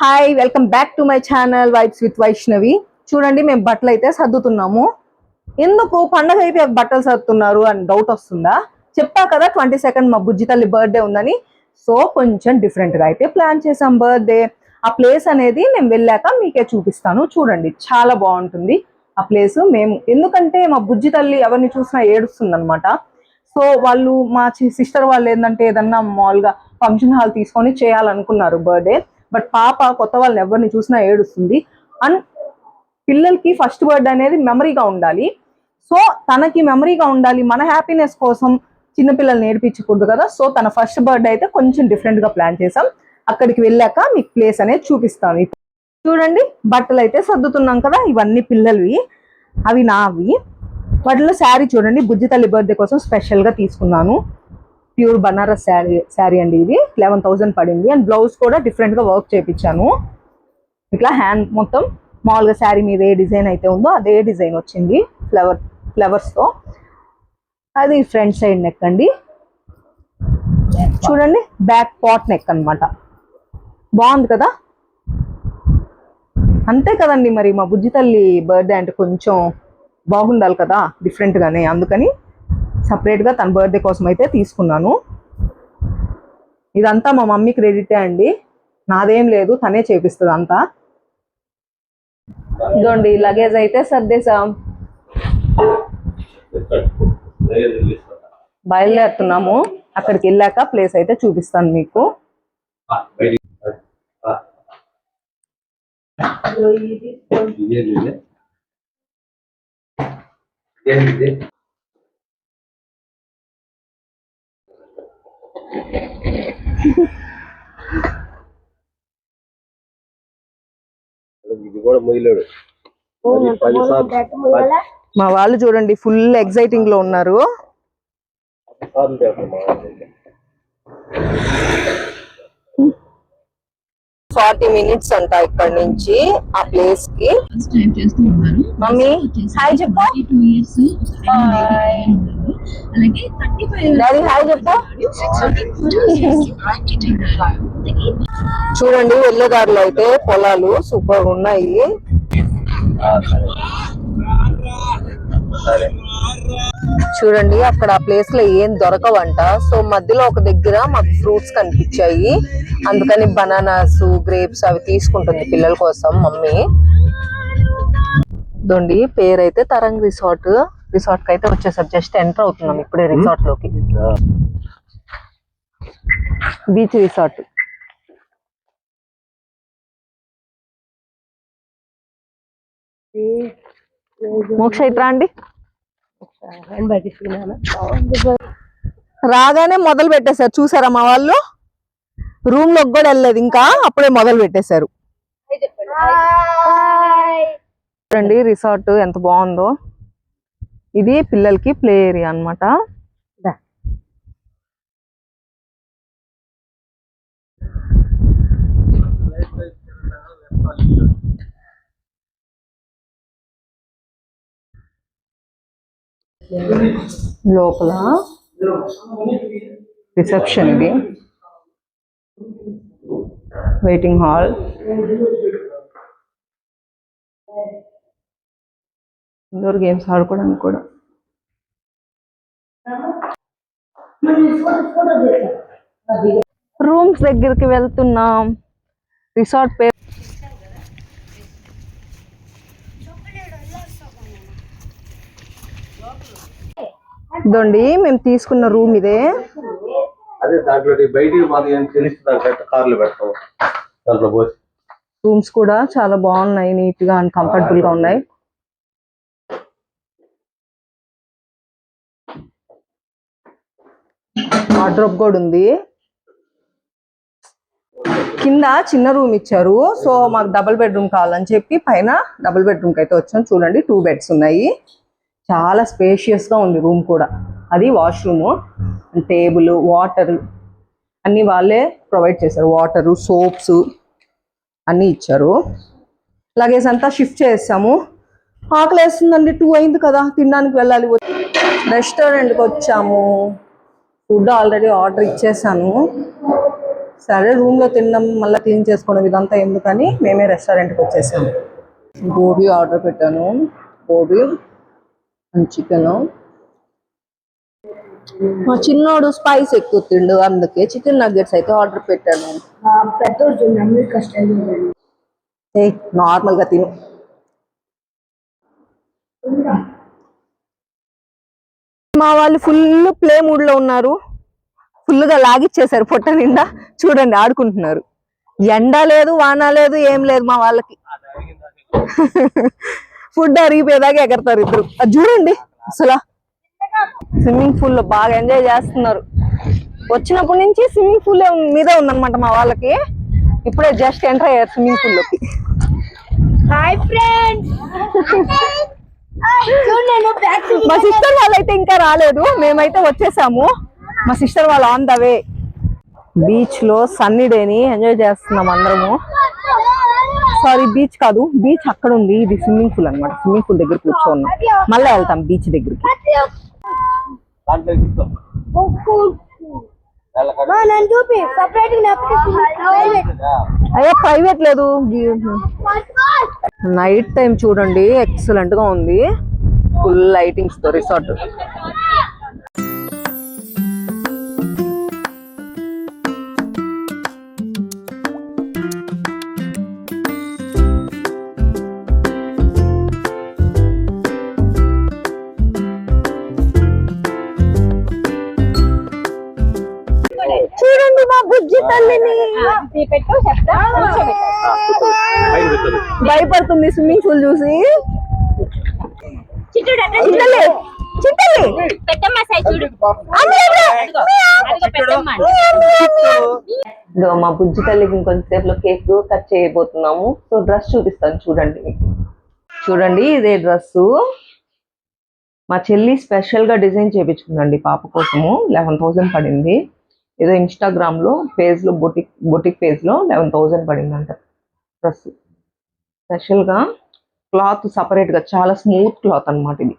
Hi welcome back to my channel vibes with Vaishnavi. చూడండి మేము బట్టలు అయితే సర్దుతున్నాము. ఎందుకు పండగ అయిపోయి బట్టలు సర్దుతున్నారు అని డౌట్ వస్తుందా? చెప్పా కదా 22nd మా బుజ్జి తల్లి బర్త్డే ఉందని. సో కొంచెం డిఫరెంట్ గా అయితే ప్లాన్ చేసాం బర్త్డే. ఆ ప్లేస్ అనేది నేను వెళ్ళాక మీకే చూపిస్తాను. చూడండి చాలా బాగుంటుంది ఆ ప్లేస్. మేము ఎందుకంటే మా బుజ్జి తల్లి ఎవరిని చూసినా ఏడుస్తుంది అనమాట. సో వాళ్ళు మా సిస్టర్ వాళ్ళు ఏంటంటే ఏదన్నా మామూలుగా ఫంక్షన్ హాల్ తీసుకొని చేయాలనుకున్నారు బర్త్డే. బట్ పాప కొత్త వాళ్ళని ఎవరిని చూసినా ఏడుస్తుంది. అండ్ పిల్లలకి ఫస్ట్ బర్త్డే అనేది మెమరీగా ఉండాలి. సో తనకి మెమరీగా ఉండాలి, మన హ్యాపీనెస్ కోసం చిన్నపిల్లల్ని నేర్పించకూడదు కదా. సో తన ఫస్ట్ బర్త్డే అయితే కొంచెం డిఫరెంట్ గా ప్లాన్ చేసాం. అక్కడికి వెళ్ళాక మీకు ప్లేస్ అనేది చూపిస్తాను. చూడండి బట్టలు అయితే సర్దుతున్నాం కదా, ఇవన్నీ పిల్లలవి, అవి నావి. వాటిలో శారీ చూడండి, బుజ్జి తల్లి బర్త్డే కోసం స్పెషల్ గా తీసుకున్నాను. ప్యూర్ బనారస్ శారీ అండి. ఇది 11,000 పడింది. అండ్ బ్లౌజ్ కూడా డిఫరెంట్ గా వర్క్ చేయించాను. ఇట్లా హ్యాండ్ మొత్తం మామూలుగా శారీ మీద ఏ డిజైన్ అయితే ఉందో అదే డిజైన్ వచ్చింది ఫ్లవర్స్ తో. అది ఫ్రంట్ సైడ్ నెక్ అండి. చూడండి బ్యాక్ పాట్ నెక్ అన్నమాట. బాగుంది కదా. అంతే కదండి, మరి మా బుజ్జి తల్లి బర్త్డే అంటే కొంచెం బాగుండాలి కదా డిఫరెంట్ గానే. అందుకని సపరేట్ గా తన బర్త్డే కోసం అయితే తీసుకున్నాను. ఇదంతా మా మమ్మీ క్రెడిటే అండి, నాదేం లేదు, తనే చేపిస్తుంది అంతా. ఇదండి లగేజ్ అయితే సర్దేశాం, బయలుదేరుతున్నాము. అక్కడికి వెళ్ళాక ప్లేస్ అయితే చూపిస్తాను మీకు. మా వాళ్ళు చూడండి ఫుల్ ఎక్సైటింగ్ లో ఉన్నారు. 40 minutes అంట ఇక్కడ నుంచి ఆ ప్లేస్ కి. మమ్మీ హాయ్ చెప్పు. డాడీ హాయ్ చెప్పు. చూడండి వెళ్ళేదారిలో అయితే పొలాలు సూపర్ ఉన్నాయి. చూడండి అక్కడ ఆ ప్లేస్ లో ఏం దొరకవంట. సో మధ్యలో ఒక దగ్గర మాకు ఫ్రూట్స్ కనిపించాయి, అందుకని బనానాస్, గ్రేప్స్ అవి తీసుకుంటుంది పిల్లల కోసం మమ్మీ. దొండి పేరైతే తరంగ్ రిసార్ట్. రిసార్ట్ కి అయితే వచ్చేసారు, జస్ట్ ఎంటర్ అవుతున్నాం ఇప్పుడే రిసార్ట్ లోకి. Beach resort. మోక్ష ఇట్రా అండి. రాగానే మొదలు పెట్టేశారు చూసారా మా వాళ్ళు. రూమ్ లోకి కూడా వెళ్ళలేదు ఇంకా, అప్పుడే మొదలు పెట్టేశారు. చూడండి రిసార్ట్ ఎంత బాగుందో. ఇది పిల్లలకి ప్లే ఏరియా అన్నమాట. లోపల రిసెప్షన్, ఇది వెయిటింగ్ హాల్. ఇండోర్ గేమ్స్ ఆడుకోవడానికి కూడా. రూమ్స్ దగ్గరికి వెళ్తున్నాం. రిసార్ట్ పేరు ఇదండి, మేము తీసుకున్న రూమ్ ఇదే. రూమ్స్ కూడా చాలా బాగున్నాయి, నీట్ గా అండ్ కంఫర్టబుల్ గా ఉన్నాయి. వార్డ్రోబ్ కూడా ఉంది. కింద చిన్న రూమ్ ఇచ్చారు. సో మాకు డబుల్ బెడ్రూమ్ కావాలని చెప్పి పైన డబుల్ బెడ్రూమ్ కి అయితే వచ్చాం. చూడండి 2 బెడ్స్ ఉన్నాయి. చాలా స్పేషియస్ గా ఉంది రూమ్ కూడా. అది వాష్రూమ్, టేబుల్, వాటర్ అన్ని వాళ్ళే ప్రొవైడ్ చేశారు. వాటరు, సోప్స్ అన్నీ ఇచ్చారు. లగేజ్ అంతా షిఫ్ట్ చేసాము. ఆకలి వేస్తుందండి, 2 అయింది కదా, తినడానికి వెళ్ళాలి. రెస్టారెంట్కి వచ్చాము. ఫుడ్ ఆల్రెడీ ఆర్డర్ ఇచ్చేసాను. సరే రూమ్ లో తినడం మళ్ళీ క్లీన్ చేసుకోవడం ఇదంతా ఎందుకని మేమే రెస్టారెంట్కి వచ్చేసాము. గోబీ ఆర్డర్ పెట్టాను, గోబీ అండ్ చికెన్. మా చిన్నోడు స్పైస్ ఎక్కువ తిండు, అందుకే చికెన్ నగ్గెట్స్ అయితే ఆర్డర్ పెట్టాను. నార్మల్ గా తిను. మా వాళ్ళు ఫుల్ ప్లే మూడ్ లో ఉన్నారు, ఫుల్ గా లాగిచ్చేసారు పొట్ట నిండా. చూడండి ఆడుకుంటున్నారు, ఎండ లేదు వాన లేదు ఏం లేదు మా వాళ్ళకి. ఫుడ్ అరిగిపోయేదాకా ఎగరతారు ఇద్దరు. అది చూడండి అసలు స్విమ్మింగ్ పూల్ లో బాగా ఎంజాయ్ చేస్తున్నారు. వచ్చినప్పటి నుంచి స్విమ్మింగ్ పూల్ మీదే ఉందన్నమాట మా వాళ్ళకి. ఇప్పుడే జస్ట్ ఎంటర్ అయ్యారు స్విమ్మింగ్ పూల్ లోకి. హాయ్ ఫ్రెండ్స్, మా సిస్టర్ వాళ్ళైతే ఇంకా రాలేదు, మేమైతే వచ్చేసాము. మా సిస్టర్ వాళ్ళు ఆన్ ద వే. బీచ్ లో సన్నీ డేని ఎంజాయ్ చేస్తున్నాం అందరము. సారీ బీచ్ కాదు, బీచ్ అక్కడ ఉంది, ఇది స్విమ్మింగ్ పూల్ అన్నమాట. స్విమ్మింగ్ పూల్ దగ్గర కూర్చోన్నాం, మళ్ళీ వెళ్తాం బీచ్ దగ్గరికి. అయ్యా ప్రైవేట్ లేదు. నైట్ టైం చూడండి ఎక్సలెంట్ గా ఉంది, ఫుల్ లైటింగ్స్ తో రిసార్ట్. చూడండి మా బుజ్జి తల్లిని. భయపడుతుంది స్విమ్మింగ్ పూల్ చూసి. మా బుజ్జి తల్లికి ఇంకొంచెంసేపులో కేక్ కట్ చేయబోతున్నాము. సో డ్రెస్ చూపిస్తాను చూడండి. చూడండి ఇదే డ్రెస్సు మా చెల్లి స్పెషల్ గా డిజైన్ చేయించుకుందండి పాప కోసము. 11,000 పడింది. ఏదో ఇన్స్టాగ్రామ్ లో పేజ్ లో బొటిక్ పేజ్ లో 11,000 పడింది అంట డ్రెస్. స్పెషల్ గా క్లాత్ సపరేట్ గా, చాలా స్మూత్ క్లాత్ అన్నమాట ఇది.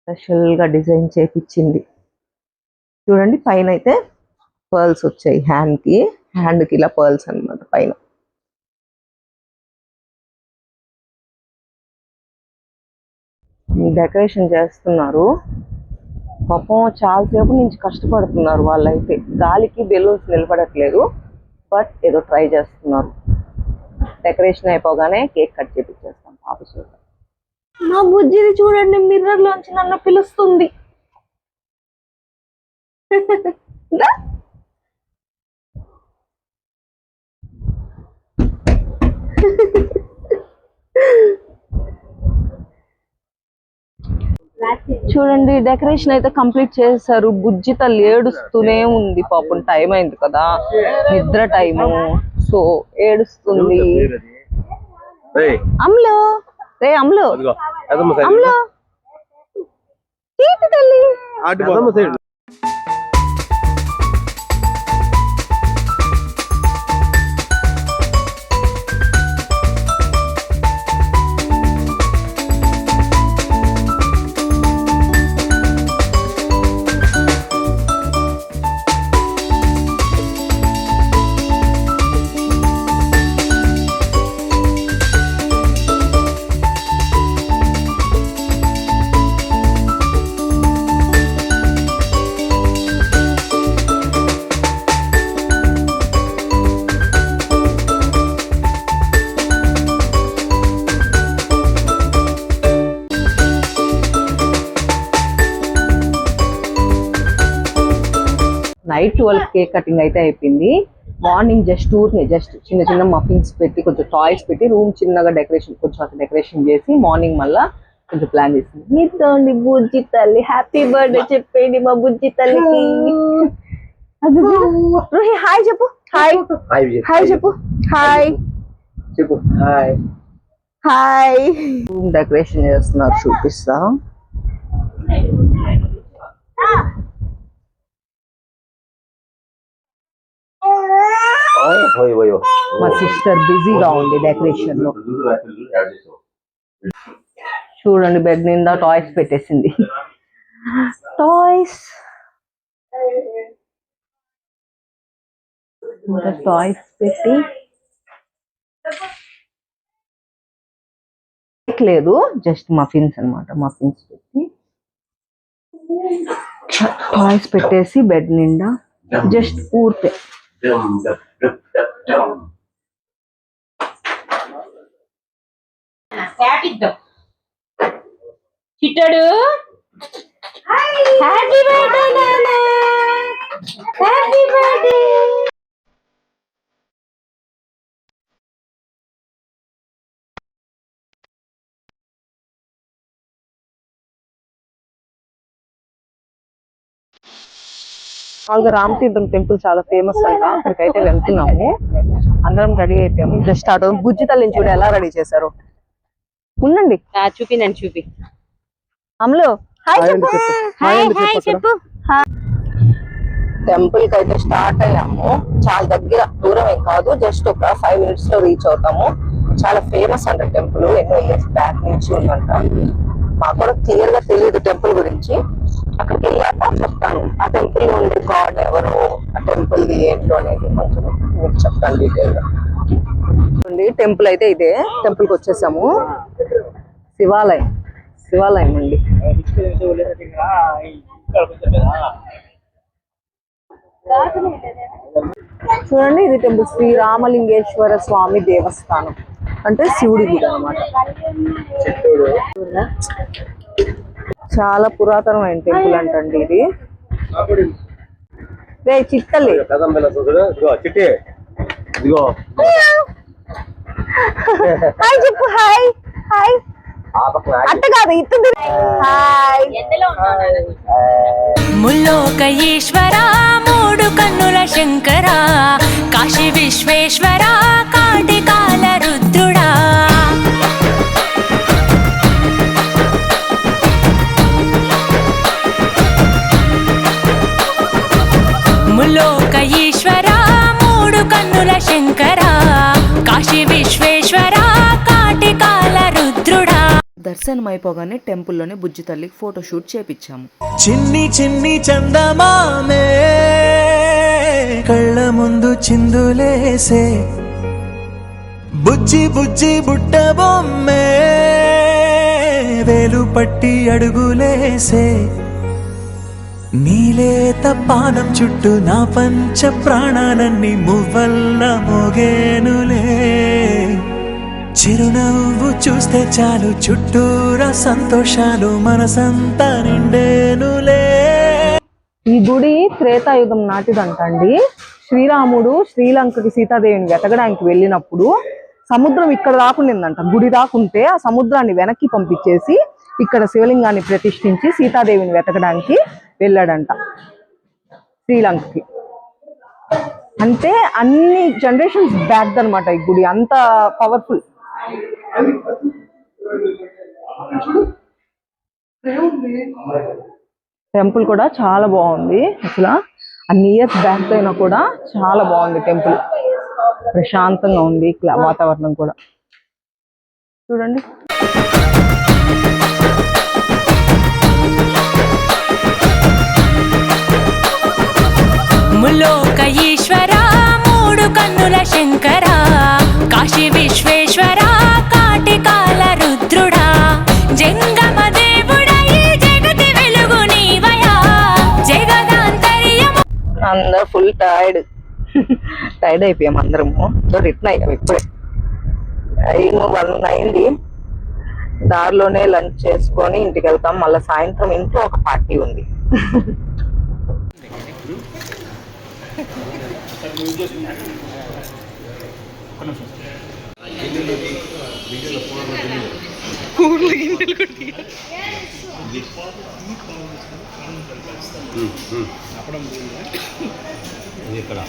స్పెషల్ గా డిజైన్ చేపించింది. చూడండి పైన అయితే పర్ల్స్ వచ్చాయి, హ్యాండ్ కి ఇలా పర్ల్స్ అన్నమాట పైన. డెకరేషన్ చేస్తున్నారు పాపం, చాలాసేపు నుంచి కష్టపడుతున్నారు వాళ్ళైతే. గాలికి బెలూన్స్ నిలబడట్లేదు, బట్ ఏదో ట్రై చేస్తున్నారు. డెకరేషన్ అయిపోగానే కేక్ కట్ చేపించేస్తాం పాప చూడ. మా బుజ్జిది చూడండి మిర్రర్ లోంచి నన్ను పిలుస్తుంది. చూడండి డెకరేషన్ అయితే కంప్లీట్ చేశారు. బుజ్జి తల్లి ఏడుస్తూనే ఉంది పాపం, టైం అయింది కదా, నిద్ర టైము. సో ఏడుస్తుంది. అమ్ములు రే అమ్ములు అమ్ములు తల్లి. నైట్ 12 కేక్ కటింగ్ అయితే అయిపోయింది. మార్నింగ్ జస్ట్ చిన్న మఫిన్స్ పెట్టి, కొంచెం టాయ్స్ పెట్టి, రూమ్ చిన్నగా డెకరేషన్, కొంచెం డెకరేషన్ చేసి మార్నింగ్ మళ్ళా కొంచెం ప్లాన్ చేసింది. నిద్రండి బుజ్జి తల్లి, హ్యాపీ బర్త్డే చెప్పండి మా బుజ్జి తల్లికి. రోహి హాయ్ చెప్పు. హాయ్ చెప్పు. హాయ్ రూమ్ డెకరేషన్ చేస్తున్నారు, చూపిస్తా. మా సిస్టర్ బిజీగా ఉంది డెకరేషన్ లో. చూడండి బెడ్ నిండా టాయ్స్ పెట్టేసింది. టాయ్స్ టాయ్స్ పెట్టి లేదు, జస్ట్ మఫిన్స్ అన్నమాట. మఫిన్స్ పెట్టి టాయ్స్ పెట్టేసి బెడ్ నిండా జస్ట్ ఊరితే చిట్టడు హ్యాపీ బర్త్డే నాన్న, హ్యాపీ బర్త్డే. మామూలుగా రామతీర్థం టెంపుల్ చాలా ఫేమస్ అంట, అక్కడికైతే వెళ్తున్నాము. అందరం రెడీ అయిపోయాము. జస్ట్ అటు బుజ్జి తల్లిని చూడు ఎలా రెడీ చేశారు. ఉండండి, చూపి నన్ను చూపి. అమలు హాయ్ చెప్పు. హాయ్ చెప్పు. టెంపుల్ కి అయితే స్టార్ట్ అయ్యాము. చాలా దగ్గర, దూరం ఏం కాదు, జస్ట్ ఒక 5 minutes లో రీచ్ అవుతాము. చాలా ఫేమస్ అంట టెంపుల్, ఎన్నో ఇయర్స్ బ్యాక్ నుంచి ఉందంట. మాకు కూడా క్లియర్ గా తెలియదు టెంపుల్ గురించి. అక్కడికి వెళ్ళాక చెప్తాను ఆ టెంపుల్ లో ఉండే గాడ్ ఎవరు, ఆ టెంపుల్ ది ఏంటో అనేది కొంచెం మీకు చెప్తాను డీటెయిల్ గా. టెంపుల్ అయితే ఇదే, టెంపుల్ కి వచ్చేసాము. శివాలయం, శివాలయం అండి. చూడండి, ఇది టెంపుల్ శ్రీరామలింగేశ్వర స్వామి దేవస్థానం, అంటే శివుడి గుడి అనమాట. చాలా పురాతనమైన టెంపుల్ అంటండి ఇది. రే చిట్టల్లి హాయ్ చెప్పు. హాయ్ హాయ్ అట్ట కాదు ఇట్టు హాయ్. ముల్లోక ఈశ్వర మూడు కన్నుల శంకర కాశీ విశ్వేశ్వర కాటికాల రుద్రుడా ముల్లోక ఈశ్వర మూడు కన్నుల శంకర కాశీ విశ్వేశ్వర కాటికాల రుద్రుడా. దర్శనం అయిపోగానే టెంపుల్లోనే బుజ్జి తల్లికి ఫోటోషూట్ చేపించాము. చిన్ని చిన్ని చందమామే కళ్ళ ముందు చిందులేసే, బుజ్జి బుజ్జి బుట్ట బొమ్మే వేలు పట్టి అడుగులేసే, నీలేత పానం చుట్టూ నా పంచ ప్రాణాలన్నీ మువ్వల్ల మోగేనులే, చిరునవ్వు చూస్తే చాలు చుట్టూరా సంతోషాలు మనసంతా నిండేనులే. ఈ గుడి త్రేతాయుగం నాటిదంటండి. శ్రీరాముడు శ్రీలంకకి సీతాదేవిని వెతకడానికి వెళ్ళినప్పుడు సముద్రం ఇక్కడ దాకుండిందంట. గుడి దాకుంటే ఆ సముద్రాన్ని వెనక్కి పంపించేసి ఇక్కడ శివలింగాన్ని ప్రతిష్ఠించి సీతాదేవిని వెతకడానికి వెళ్ళాడంట శ్రీలంకకి. అంటే అన్ని జనరేషన్స్ బ్యాక్ అనమాట ఈ గుడి, అంత పవర్ఫుల్. టెంపుల్ కూడా చాలా బాగుంది. అసలు అన్ని ఇయర్స్ బ్యాక్ అయినా కూడా చాలా బాగుంది టెంపుల్. ప్రశాంతంగా ఉంది వాతావరణం కూడా. చూడండి, ముల్లోక ఈశ్వర మూడు కన్నుల శంకర కాశీ విశ్వేశ్వర కాటికాల రుద్రుడా జంగమ దేవుడా ఈ జగతి వెలుగు నీవయా జగదాంతర్యము. అందరూ ఫుల్ టైర్డ్ అయిపోయాం అందరము. రిటర్న్ అయ్యాం ఇప్పుడే. టైం 1 అయింది. దారిలోనే లంచ్ చేసుకొని ఇంటికి వెళ్తాం. మళ్ళీ సాయంత్రం ఇంట్లో ఒక పార్టీ ఉంది.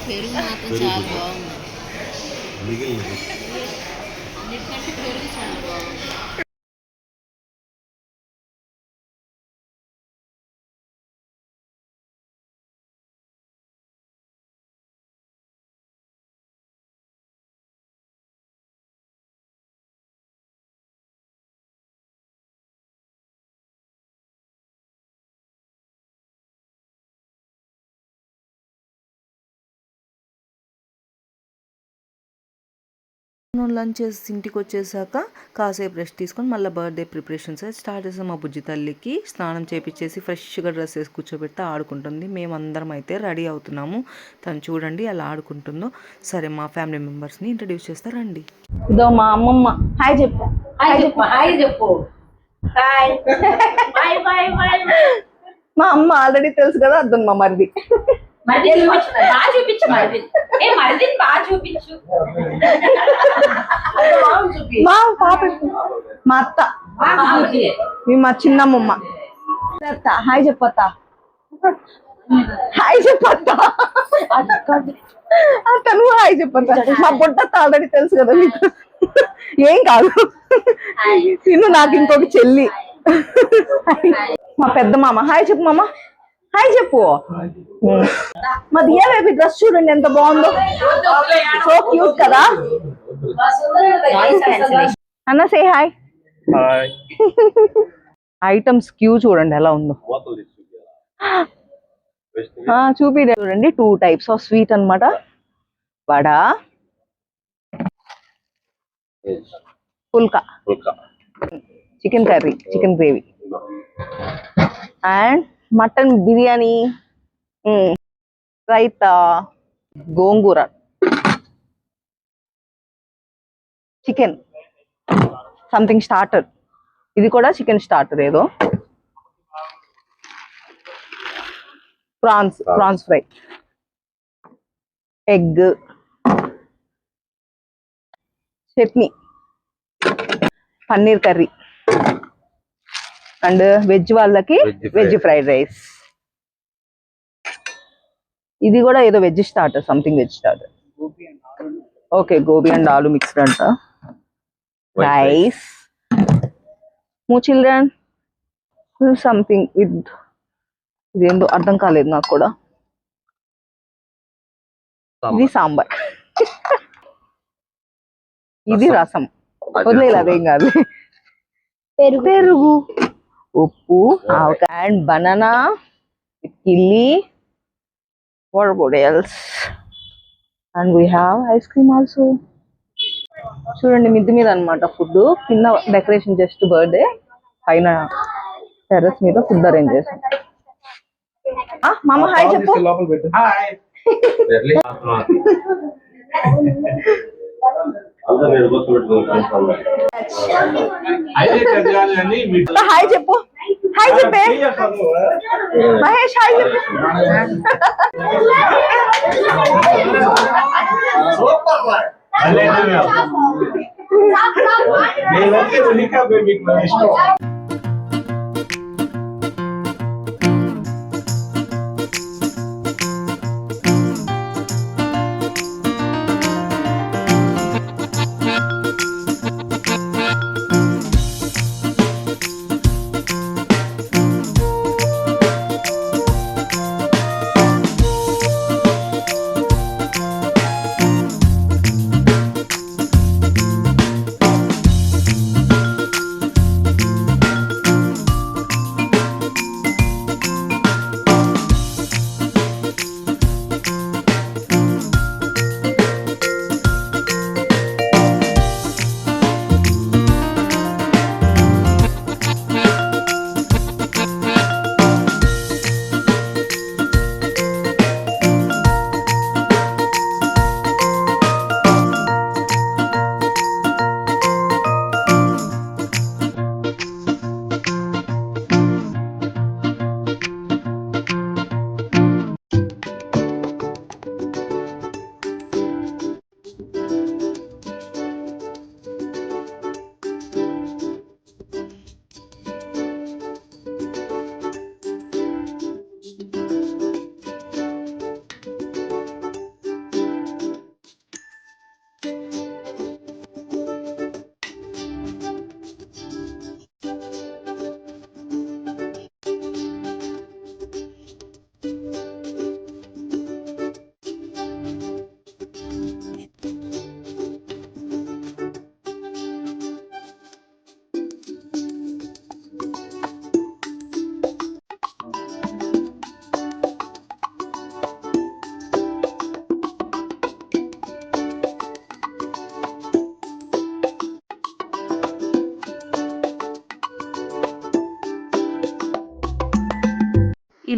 పెరుగు మాత్రం చాలా బాగుంది. లంచ్ చేసి ఇంటికి వచ్చేసాక కాసేపు రెస్ట్ తీసుకొని మళ్ళీ బర్త్డే ప్రిపరేషన్స్ స్టార్ట్ చేసాం. మా బుజ్జి తల్లికి స్నానం చేపించేసి ఫ్రెష్గా డ్రెస్ వేసి కూర్చోబెడితే ఆడుకుంటుంది. మేమందరం అయితే రెడీ అవుతున్నాము. తను చూడండి ఎలా ఆడుకుంటుందో. సరే మా ఫ్యామిలీ మెంబర్స్ని ఇంట్రడ్యూస్ చేస్తారండి. ఇదో మా అమ్మమ్మ. హాయ్ చెప్పు. హాయ్ చెప్పు. Hi bye bye bye. మా అమ్మ ఆల్రెడీ తెలుసు కదా, అర్థం మా మరిది. మరిది బాగా చూపించు. మరిది బాగా చూపించు. మా పాప, మా అత్త, మా చిన్నమ్మమ్మ. అత్త హాయ్ చెప్పత్త. హాయ్ చెప్పత్త. అత్త నువ్వు హాయ్ చెప్పత్త. మా బొట్టత్త ఆల్రెడీ తెలుసు కదా మీకు. ఏం కాదు, తిను. నాకు ఇంకొక చెల్లి. మా పెద్ద మామ. హాయ్ చెప్పు మామ. హాయ్ చెప్పు. మా దియా బేబీ డ్రెస్ చూడండి ఎంత బాగుందో. సో క్యూట్ కదా. అన్న సే హాయ్. ఐటమ్స్ క్యూ చూడండి ఎలా ఉందో. చూపిడే చూడండి. 2 types ఆఫ్ స్వీట్ అన్నమాట. Vada, phulka, chicken curry, chicken gravy and mutton biryani, raita, gongura, chicken something starter. ఇది కూడా చికెన్ స్టార్టర్ ఏదో. Prawns fry, egg, chutney, paneer curry and veg వాళ్ళకి వెజ్ ఫ్రైడ్ రైస్. ఇది కూడా ఏదో veg starter, something veg starter. Okay, gobi and aloo mixed అంట. Rice. మూ చిల్డ్రన్ సంథింగ్ విత్ ఇదేందో అర్థం కాలేదు నాకు కూడా. ఇది సాంబార్. ఇది రసం. వదిలేదు, అదేం కాదు. పెరుగు, ఉప్పు, ఆవకాయ and banana, Killi, what else? And we have ice cream also. చూడండి మిద్ది మీద అన్నమాట ఫుడ్. కింద డెకరేషన్ జస్ట్ బర్త్డే, పైన టెర్రస్ మీద ఫుడ్ అరేంజ్ చేసాం. మామ హాయ్ చెప్పు. హాయ్ చెప్పు. హాయ్ చెప్పే. మహేష్ హాయ్ చెప్పు.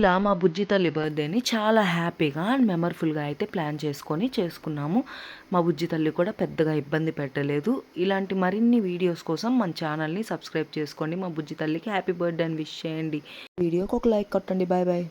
ఇలా మా బుజ్జి తల్లి బర్త్డేని చాలా హ్యాపీగా అండ్ మెమరఫుల్గా అయితే ప్లాన్ చేసుకున్నాము. మా బుజ్జి తల్లి కూడా పెద్దగా ఇబ్బంది పెట్టలేదు. ఇలాంటి మరిన్ని వీడియోస్ కోసం మన ఛానల్ని సబ్స్క్రైబ్ చేసుకోండి. మా బుజ్జి తల్లికి హ్యాపీ బర్త్డే అని విష్ చేయండి. వీడియోకి ఒక లైక్ కొట్టండి. Bye bye.